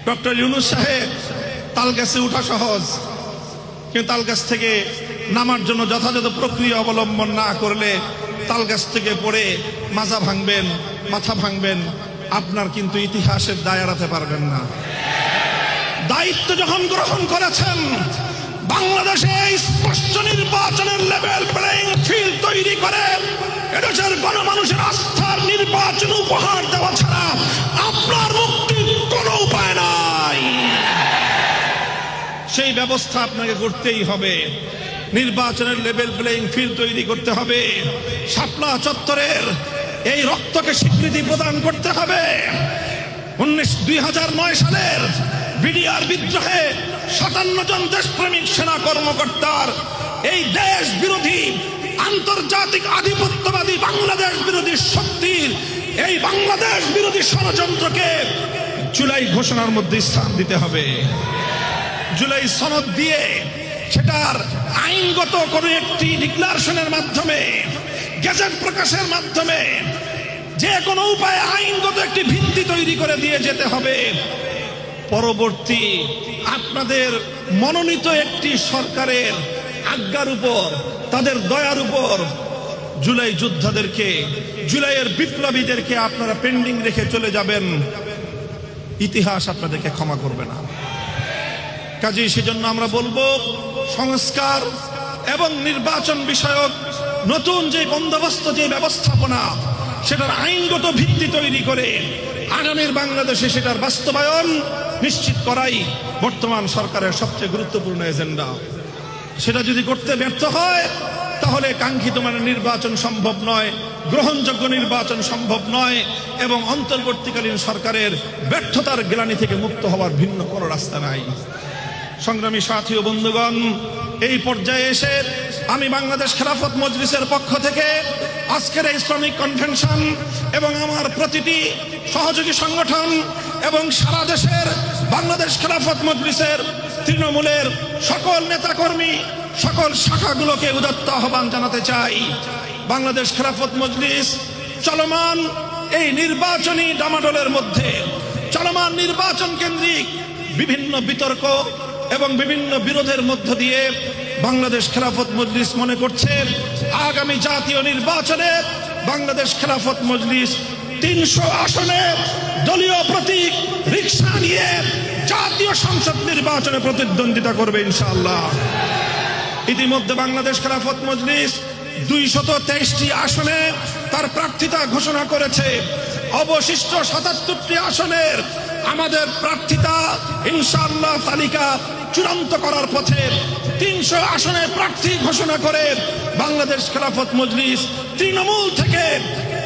Doctor Yunus সাহেব তালগাছে উঠা সহজ, কিন্তু তালগাছ থেকে নামার জন্য যথাযথ প্রক্রিয়া অবলম্বন না করলে তালগাছ থেকে পড়ে মাজা ভাঙবেন, মাথা ভাঙবেন, আপনার কিন্তু ইতিহাসের দায় এড়াতে পারবেন না। দায়িত্ব যখন গ্রহণ করেছেন, বাংলাদেশে স্পষ্ট নির্বাচনের লেভেল প্লেইং ফিল্ড তৈরি করে এদেশের গণমানুষের আস্থার নির্বাচন উপহার দেওয়া ছাড়া আপনার মুক্তির কোনো উপায় নাই। সেই ব্যবস্থা আপনাকে করতেই হবে। নির্বাচনের লেভেল প্লেইং ফিল্ড তৈরি করতে হবে। শাপলা চত্বরের এই রক্তকে স্বীকৃতি প্রদান করতে হবে। 2009 সালের বিডিআর বিদ্রোহে 57 জন দেশপ্রেমিক সেনা কর্মকর্তার এই দেশ বিরোধী আন্তর্জাতিক আধিপত্যবাদী বাংলাদেশ বিরোধী শক্তির এই বাংলাদেশ বিরোধী ষড়যন্ত্রকে জুলাই ঘোষণার মধ্যে স্থান দিতে হবে। জুলাই সনদ দিয়ে সেটার আইনগত কোনো একটি ডিক্লারেশনের মাধ্যমে, গেজেট প্রকাশের মাধ্যমে, যে কোনো উপায়ে আইনগত একটি ভিত্তি তৈরি করে দিয়ে যেতে হবে। পরবর্তী আপনাদের মনোনীত একটি সরকারের আজ্ঞার উপর, তাদের দয়ার উপর জুলাই যোদ্ধাদেরকে, জুলাইয়ের বিপ্লবীদেরকে আপনারা পেন্ডিং রেখে চলে যাবেন, ইতিহাস আপনাদেরকে ক্ষমা করবে না। কাজেই সেজন্য আমরা বলবো, সংস্কার এবং নির্বাচন বিষয়ক নতুন যে বন্দোবস্ত, যে ব্যবস্থাপনা, সেটার আইনগত ভিত্তি তৈরি করে আগামীর বাংলাদেশে সেটার বাস্তবায়ন নিশ্চিত করাই বর্তমান সরকারের সবচেয়ে গুরুত্বপূর্ণ এজেন্ডা। সেটা যদি করতে ব্যর্থ হয়, তাহলে কাঙ্ক্ষিত মানের নির্বাচন সম্ভব নয়, গ্রহণযোগ্য নির্বাচন সম্ভব নয়, এবং অন্তর্বর্তীকালীন সরকারের ব্যর্থতার গ্লানি থেকে মুক্ত হওয়ার ভিন্ন কোনো রাস্তা নাই। সংগ্রামী সাথী ও বন্ধুগণ, এই পর্যায়ে এসে আমি বাংলাদেশ খেলাফত মজলিসের পক্ষ থেকে আজকের এই শ্রমিক কনভেনশন এবং আমার প্রতিটি সহযোগী সংগঠন এবং সারা দেশের বাংলাদেশ খেলাফত মজলিসের তৃণমূলের সকল নেতাকর্মী, সকল শাখাগুলোকে উদাত্ত আহ্বান জানাতে চাই। বাংলাদেশ খেলাফত মজলিস চলমান এই নির্বাচনী ডামাডোলের মধ্যে, চলমান নির্বাচন কেন্দ্রিক বিভিন্ন বিতর্ক এবং বিভিন্ন বিরোধের মধ্য দিয়ে বাংলাদেশ খেলাফত মজলিস মনে করছে আগামী জাতীয় নির্বাচনে বাংলাদেশ খেলাফত মজলিস 300 আসনে দলীয় প্রতীক রিকশা নিয়ে জাতীয় সংসদ নির্বাচনে প্রতিদ্বন্দ্বিতা করবে ইনশাআল্লাহ। ইতিমধ্যে বাংলাদেশ খেলাফত মজলিস 223টি আসনে তার প্রার্থিতা ঘোষণা করেছে। অবশিষ্ট 77টি আসনের আমাদের প্রার্থিতা ইনশাআল্লাহ তালিকা চূড়ান্ত করার পথে। 300 আসনে প্রার্থী ঘোষণা করে বাংলাদেশ খেলাফত মজলিস তৃণমূল থেকে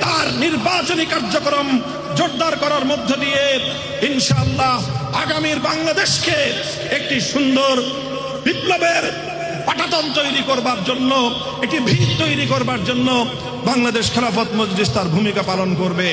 তার নির্বাচনী কার্যক্রম জোরদার করার মধ্য দিয়ে ইনশাআল্লাহ আগামীর বাংলাদেশকে একটি সুন্দর বিপ্লবের পাটাতন তৈরি করবার জন্য, একটি ভিত তৈরি করবার জন্য বাংলাদেশ খেলাফত মজলিস তার ভূমিকা পালন করবে।